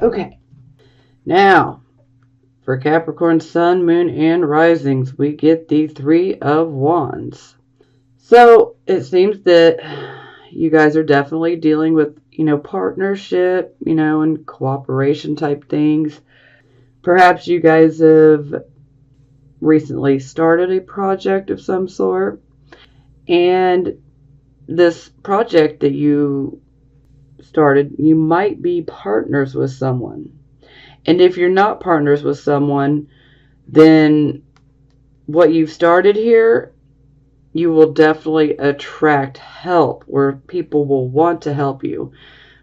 Okay, now for Capricorn Sun, Moon, and Risings, we get the Three of Wands. So it seems that you guys are definitely dealing with, partnership, and cooperation type things. Perhaps you guys have recently started a project of some sort, and this project that you started, you might be partners with someone. And if you're not partners with someone, then what you've started here, you will definitely attract help where people will want to help you,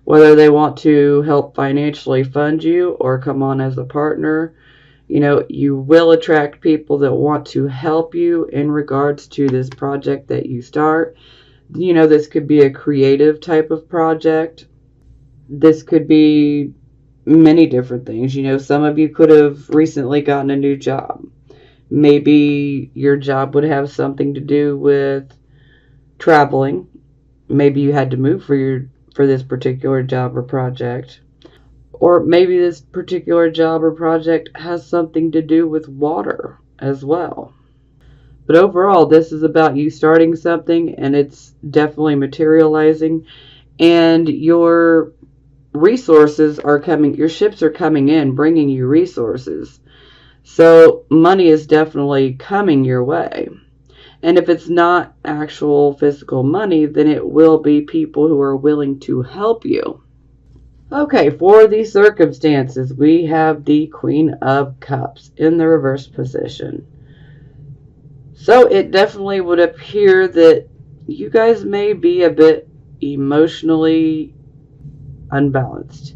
whether they want to help financially fund you or come on as a partner. You will attract people that want to help you in regards to this project that you start. This could be a creative type of project. This could be many different things. Some of you could have recently gotten a new job. Maybe your job would have something to do with traveling. Maybe you had to move for this particular job or project. Or maybe this particular job or project has something to do with water as well. But overall, this is about you starting something, and it's definitely materializing, and your resources are coming, your ships are coming in, bringing you resources. So money is definitely coming your way. And if it's not actual physical money, then it will be people who are willing to help you. Okay, for the circumstances, we have the Queen of Cups in the reverse position. So it definitely would appear that you guys may be a bit emotionally unbalanced.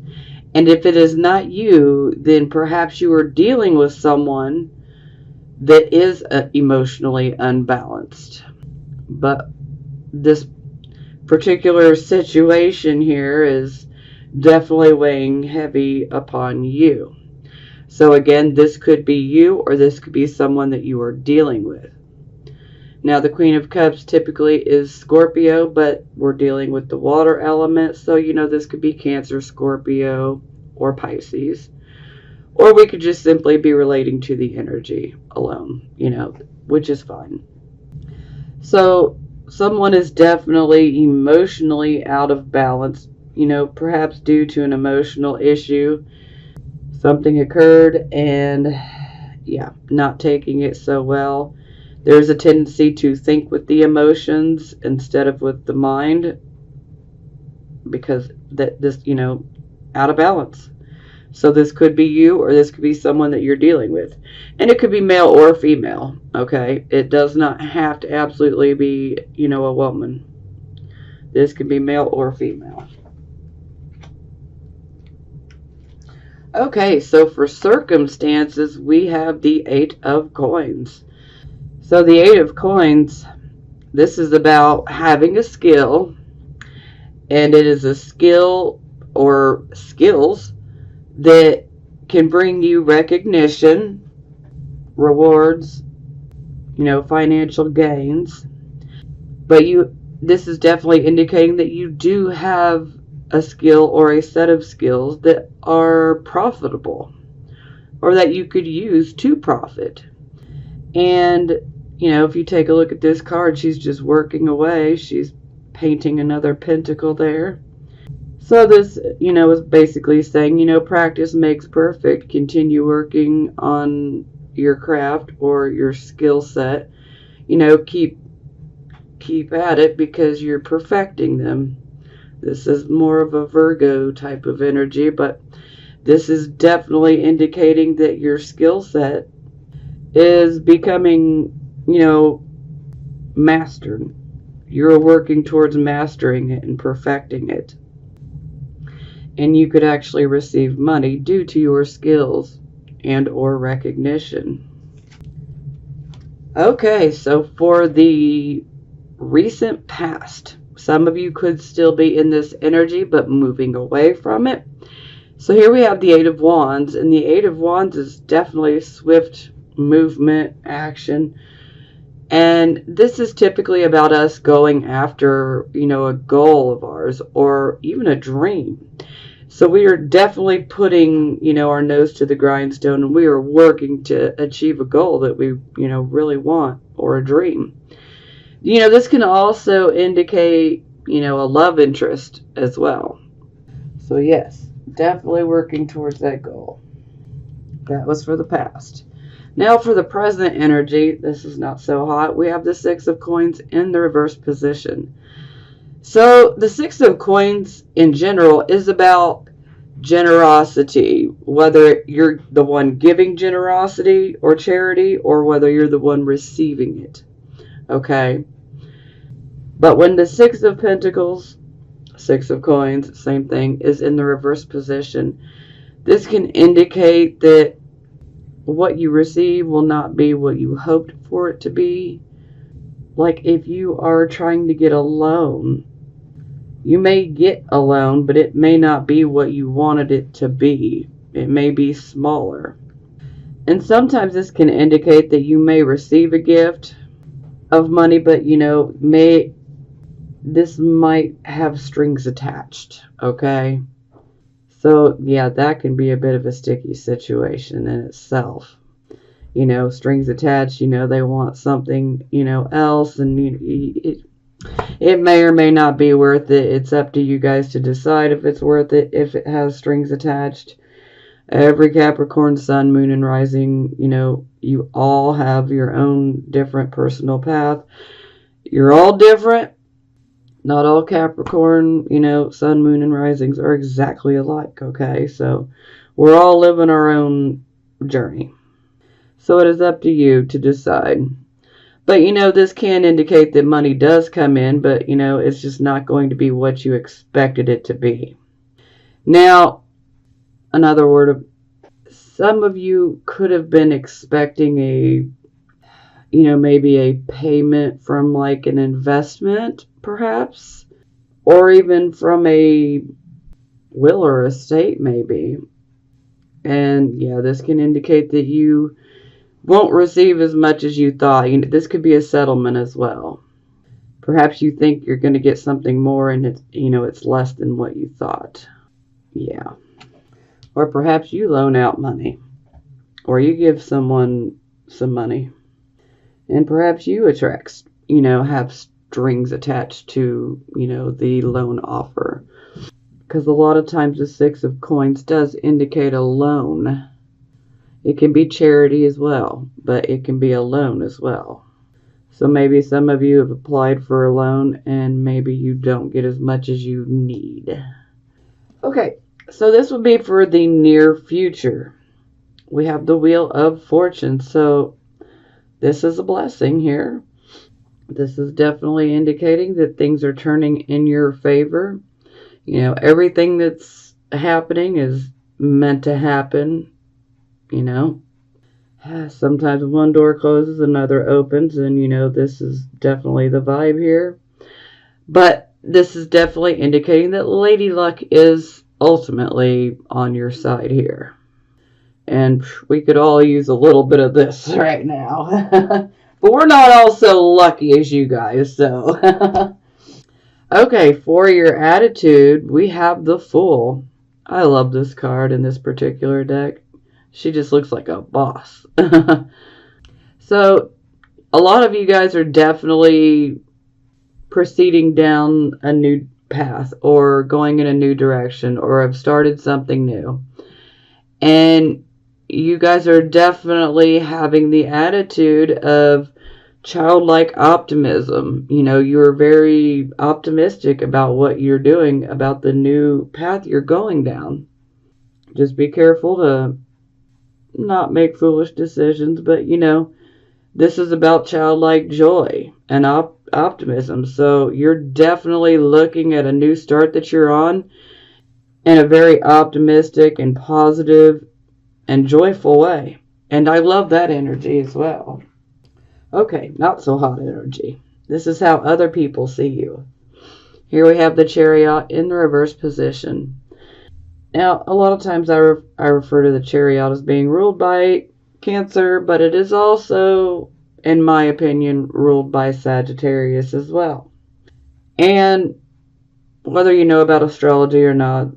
And if it is not you, then perhaps you are dealing with someone that is emotionally unbalanced. But this particular situation here is definitely weighing heavy upon you. So again, this could be you, or this could be someone that you are dealing with. Now, the Queen of Cups typically is Scorpio, but we're dealing with the water element. So, this could be Cancer, Scorpio, or Pisces. Or we could just simply be relating to the energy alone, which is fine. So, someone is definitely emotionally out of balance, perhaps due to an emotional issue. Something occurred and, not taking it so well. There's a tendency to think with the emotions instead of with the mind, because this, out of balance. So this could be you, or this could be someone that you're dealing with. And it could be male or female, okay? It does not have to absolutely be, a woman. This could be male or female. Okay, so for circumstances, we have the Eight of Coins. So the Eight of Coins, this is about having a skill, and it is a skill or skills that can bring you recognition, rewards, financial gains. But this is definitely indicating that you do have a skill or a set of skills that are profitable, or that you could use to profit. And if you take a look at this card, she's just working away. She's painting another pentacle there. So this, is basically saying, practice makes perfect. Continue working on your craft or your skill set. Keep at it, because you're perfecting them. This is more of a Virgo type of energy, but this is definitely indicating that your skill set is becoming, mastered. You're working towards mastering it and perfecting it. And you could actually receive money due to your skills and or recognition. Okay, so for the recent past, some of you could still be in this energy but moving away from it. So here we have the Eight of Wands, and the Eight of Wands is definitely swift movement, action. And this is typically about us going after, a goal of ours or even a dream. So we are definitely putting, our nose to the grindstone, and we are working to achieve a goal that we, really want, or a dream. This can also indicate, a love interest as well. So yes, definitely working towards that goal. That was for the past. Now for the present energy, this is not so hot. We have the Six of Coins in the reverse position. So the Six of Coins in general is about generosity, whether you're the one giving generosity or charity, or whether you're the one receiving it. Okay? But when the Six of Pentacles, Six of Coins, same thing, is in the reverse position, this can indicate that what you receive will not be what you hoped for it to be. Like if you are trying to get a loan, you may get a loan, but it may not be what you wanted it to be. It may be smaller. And sometimes this can indicate that you may receive a gift of money, but this might have strings attached, okay? So, yeah, that can be a bit of a sticky situation in itself. Strings attached, they want something, else, and it may or may not be worth it. It's up to you guys to decide if it's worth it, if it has strings attached. Every Capricorn, Sun, Moon, and Rising, you all have your own different personal path. You're all different. Not all Capricorn, Sun, Moon, and Risings are exactly alike, okay? So we're all living our own journey. So it is up to you to decide. But, this can indicate that money does come in, but, it's just not going to be what you expected it to be. Now, another word of, some of you could have been expecting maybe a payment from like an investment, perhaps, or even from a will or estate, maybe. And yeah, this can indicate that you won't receive as much as you thought. This could be a settlement as well. Perhaps you think you're going to get something more, and it's less than what you thought. Yeah. Or perhaps you loan out money, or you give someone some money, and perhaps you have strings attached to, the loan offer. Because a lot of times the Six of Coins does indicate a loan. It can be charity as well, but it can be a loan as well. So maybe some of you have applied for a loan and maybe you don't get as much as you need. Okay, so this will be for the near future. We have the Wheel of Fortune, so this is a blessing here. This is definitely indicating that things are turning in your favor. Everything that's happening is meant to happen. Sometimes one door closes, another opens, and this is definitely the vibe here. But this is definitely indicating that Lady Luck is ultimately on your side here. And we could all use a little bit of this right now. But we're not all so lucky as you guys, so. Okay, for your attitude, we have the Fool. I love this card in this particular deck. She just looks like a boss. So, a lot of you guys are definitely proceeding down a new path or going in a new direction or have started something new. And you guys are definitely having the attitude of childlike optimism. You're very optimistic about what you're doing, about the new path you're going down. Just be careful to not make foolish decisions, but this is about childlike joy and optimism. So you're definitely looking at a new start that you're on in a very optimistic and positive and joyful way. And I love that energy as well. Okay, not so hot energy. This is how other people see you. Here we have the Chariot in the reverse position. Now, a lot of times I refer to the Chariot as being ruled by Cancer, but it is also, in my opinion, ruled by Sagittarius as well. And whether you know about astrology or not,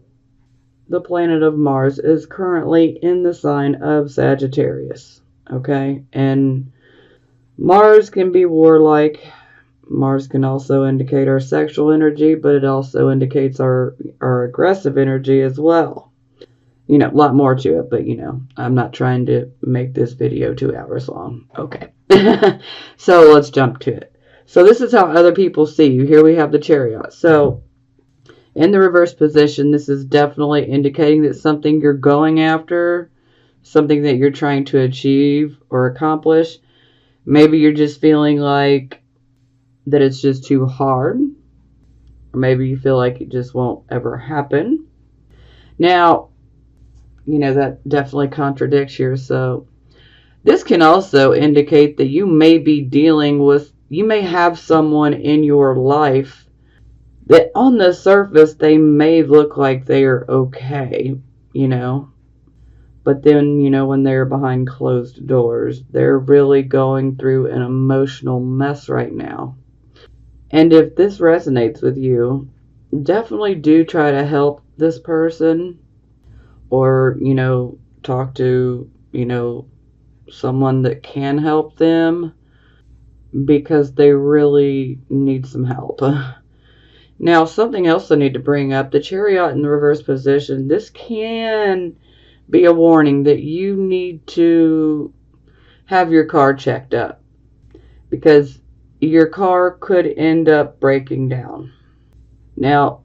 the planet of Mars, is currently in the sign of Sagittarius. Okay? And Mars can be warlike. Mars can also indicate our sexual energy, but it also indicates our aggressive energy as well. A lot more to it, but I'm not trying to make this video 2 hours long. Okay. So let's jump to it. So this is how other people see you. Here we have the Chariot. So in the reverse position, this is definitely indicating that something you're going after, something that you're trying to achieve or accomplish, maybe you're just feeling like that it's just too hard, or maybe you feel like it just won't ever happen. Now, that definitely contradicts here. So this can also indicate that you may have someone in your life that on the surface they may look like they are okay, but then, when they're behind closed doors, they're really going through an emotional mess right now. And if this resonates with you, definitely do try to help this person, or, talk to, someone that can help them, because they really need some help. Now, something else I need to bring up, the Chariot in the reverse position, this can be a warning that you need to have your car checked up, because your car could end up breaking down. Now,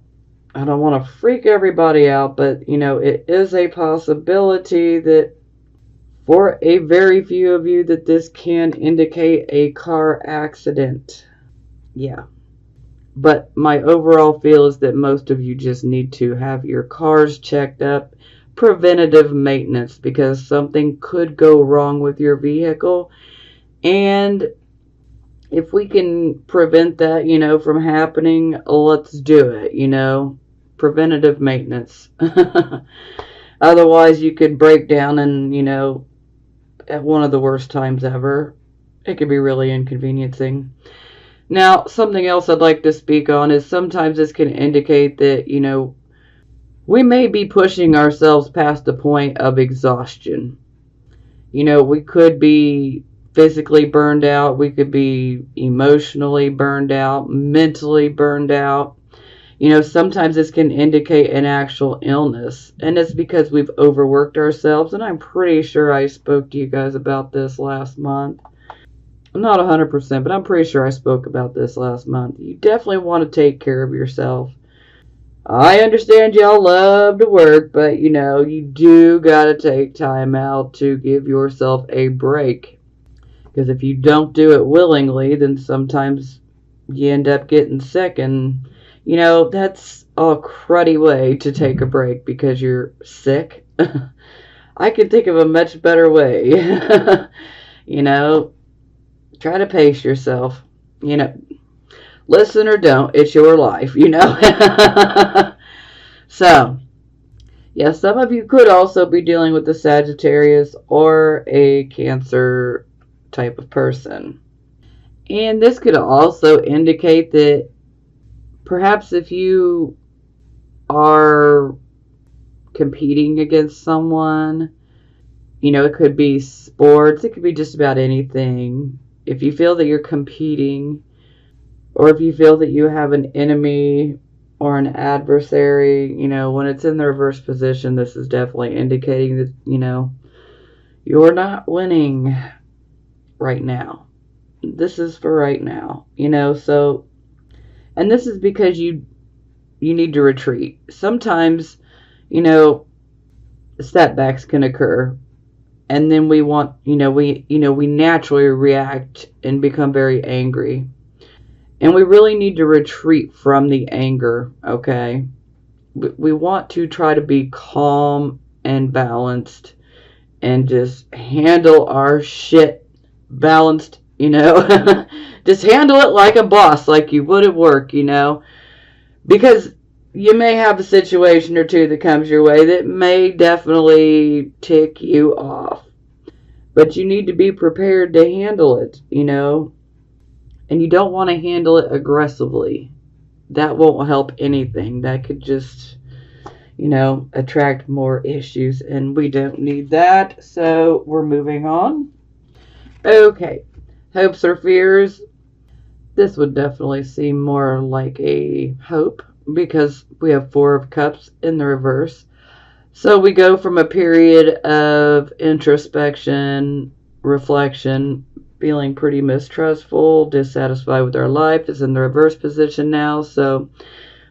I don't want to freak everybody out, but, it is a possibility that for a very few of you that this can indicate a car accident. Yeah. But my overall feel is that most of you just need to have your cars checked up, preventative maintenance, because something could go wrong with your vehicle. And if we can prevent that, from happening, let's do it, preventative maintenance. Otherwise, you could break down and, at one of the worst times ever. It could be really inconveniencing. Now, something else I'd like to speak on is sometimes this can indicate that, we may be pushing ourselves past the point of exhaustion. We could be physically burned out. We could be emotionally burned out, mentally burned out. Sometimes this can indicate an actual illness, and it's because we've overworked ourselves, and I'm pretty sure I spoke to you guys about this last month. I'm not 100%, but I'm pretty sure I spoke about this last month. You definitely want to take care of yourself. I understand y'all love to work, but, you do got to take time out to give yourself a break. Because if you don't do it willingly, then sometimes you end up getting sick, and that's a cruddy way to take a break because you're sick. I can think of a much better way. Try to pace yourself. Listen or don't, it's your life, So, yeah, some of you could also be dealing with a Sagittarius or a Cancer type of person. And this could also indicate that perhaps if you are competing against someone, it could be sports, it could be just about anything. If you feel that you're competing, or if you feel that you have an enemy or an adversary, when it's in the reverse position, this is definitely indicating that, you're not winning right now. This is for right now, so, and this is because you need to retreat. Sometimes, setbacks can occur, and then we naturally react and become very angry. And we really need to retreat from the anger, okay? We want to try to be calm and balanced and just handle our shit balanced, Just handle it like a boss, like you would at work, Because you may have a situation or two that comes your way that may definitely tick you off. But you need to be prepared to handle it, And you don't want to handle it aggressively. That won't help anything. That could just, attract more issues, and we don't need that. So we're moving on. Okay, hopes or fears. This would definitely seem more like a hope because we have Four of Cups in the reverse. So we go from a period of introspection, reflection, feeling pretty mistrustful, dissatisfied with our life, is in the reverse position now. So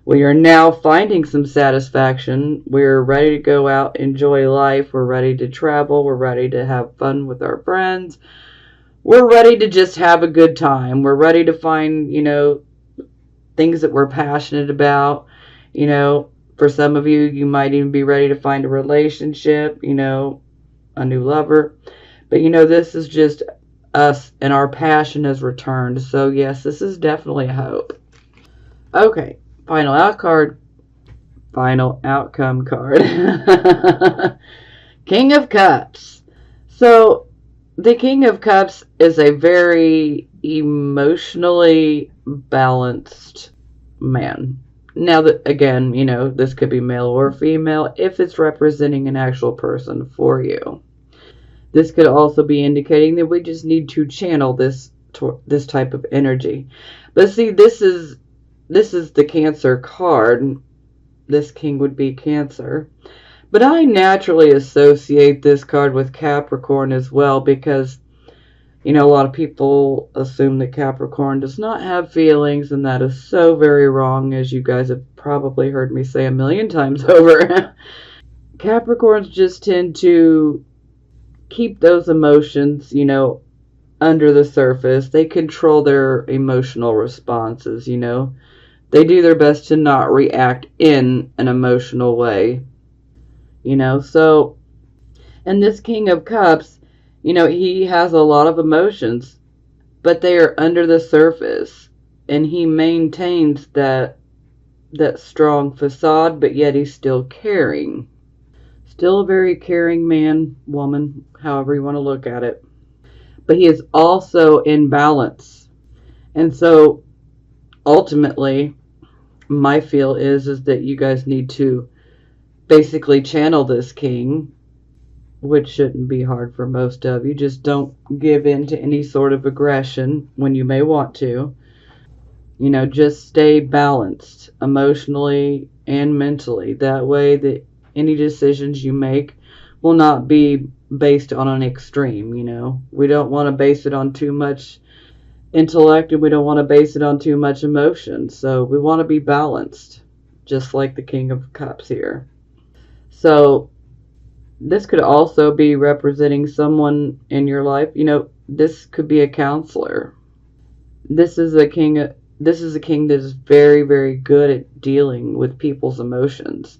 we are now finding some satisfaction. We're ready to go out, enjoy life. We're ready to travel. We're ready to have fun with our friends. We're ready to just have a good time. We're ready to find, things that we're passionate about. For some of you, you might even be ready to find a relationship, a new lover. But, this is just us and our passion has returned. So, yes, this is definitely a hope. Okay, final outcome card. King of Cups. So, the King of Cups is a very emotionally balanced man. Now, that again, this could be male or female if it's representing an actual person for you. This could also be indicating that we just need to channel this type of energy. But see, this is the Cancer card. This king would be Cancer. But I naturally associate this card with Capricorn as well because, a lot of people assume that Capricorn does not have feelings, and that is so very wrong, as you guys have probably heard me say a million times over. Capricorns just tend to keep those emotions, under the surface. They control their emotional responses, They do their best to not react in an emotional way, So, and this King of Cups, he has a lot of emotions, but they are under the surface, and he maintains that strong facade, but yet he's still caring. Still a very caring man, woman, however you want to look at it. But he is also in balance. And so ultimately, my feel is that you guys need to basically channel this king, which shouldn't be hard for most of you. Just don't give in to any sort of aggression when you may want to. Just stay balanced emotionally and mentally. That way that any decisions you make will not be based on an extreme, We don't want to base it on too much intellect, and we don't want to base it on too much emotion. So we want to be balanced, just like the King of Cups here. So this could also be representing someone in your life. This could be a counselor. This is a king that is very, very good at dealing with people's emotions.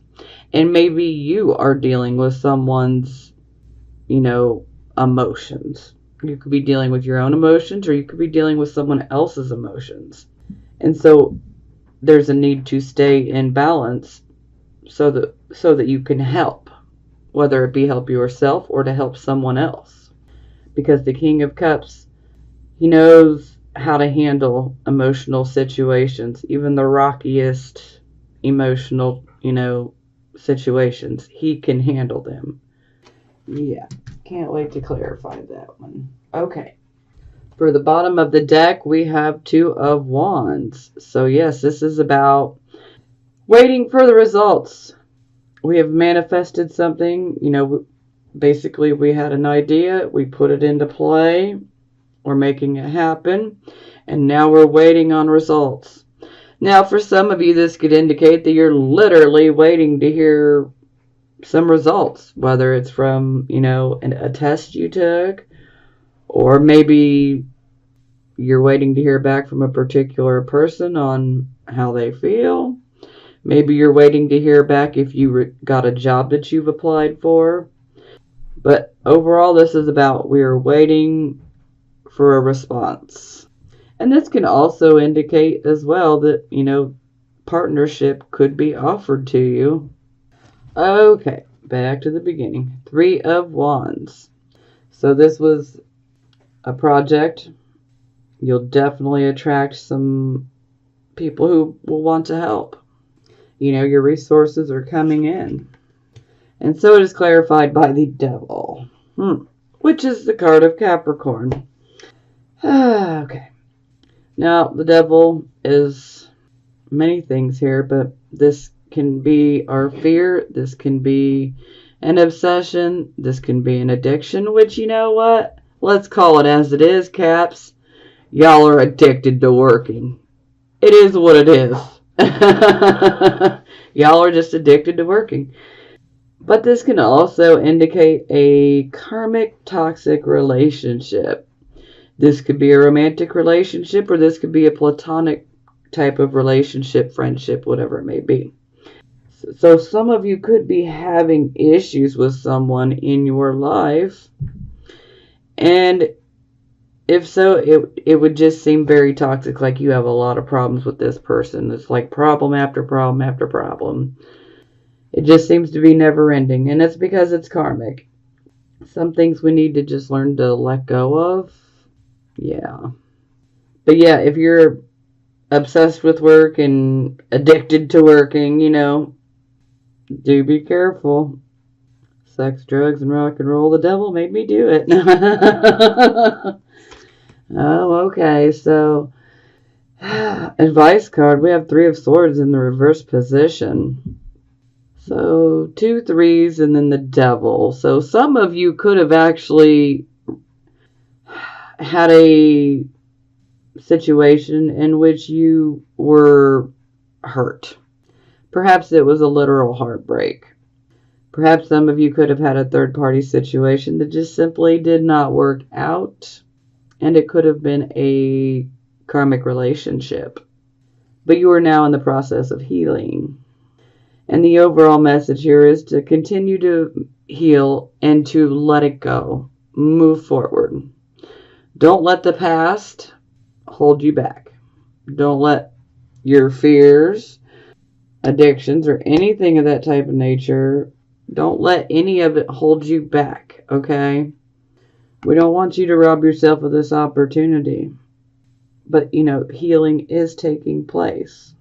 And maybe you are dealing with someone's, emotions. You could be dealing with your own emotions, or you could be dealing with someone else's emotions. And so there's a need to stay in balance so that you can help, whether it be help yourself or to help someone else. Because the King of Cups, he knows how to handle emotional situations, even the rockiest emotional, situations. He can handle them. Yeah, can't wait to clarify that one. Okay. For the bottom of the deck, we have Two of Wands. So yes, this is about waiting for the results. We have manifested something, basically we had an idea, we put it into play, we're making it happen, and now we're waiting on results. Now, for some of you, this could indicate that you're literally waiting to hear some results, whether it's from, a test you took, or maybe you're waiting to hear back from a particular person on how they feel. Maybe you're waiting to hear back if you got a job that you've applied for. But overall, this is about we are waiting for a response. And this can also indicate as well that, partnership could be offered to you. Okay, back to the beginning. Three of Wands. So this was a project. You'll definitely attract some people who will want to help. your resources are coming in. And so it is clarified by the devil, which is the card of Capricorn. Okay. Now, the devil is many things here, but this can be our fear. This can be an obsession. This can be an addiction, which, you know what? Let's call it as it is, Caps. Y'all are addicted to working. It is what it is. Y'all are just addicted to working. But this can also indicate a karmic toxic relationship. This could be a romantic relationship, or this could be a platonic type of relationship, friendship, whatever it may be. So some of you could be having issues with someone in your life. And if so, it would just seem very toxic, like you have a lot of problems with this person. It's like problem after problem after problem. It just seems to be never ending, and it's because it's karmic. Some things we need to just learn to let go of. Yeah. But yeah, if you're obsessed with work and addicted to working, do be careful. Sex, drugs, and rock and roll, the devil made me do it. Oh, okay, so advice card, we have 3 of Swords in the reverse position. So 2 threes and then the devil. So some of you could have actually had a situation in which you were hurt. Perhaps it was a literal heartbreak. Perhaps some of you could have had a third-party situation that just simply did not work out, and it could have been a karmic relationship. But you are now in the process of healing. And the overall message here is to continue to heal and to let it go. Move forward. Don't let the past hold you back. Don't let your fears, addictions, or anything of that type of nature, don't let any of it hold you back, okay? We don't want you to rob yourself of this opportunity. But, healing is taking place.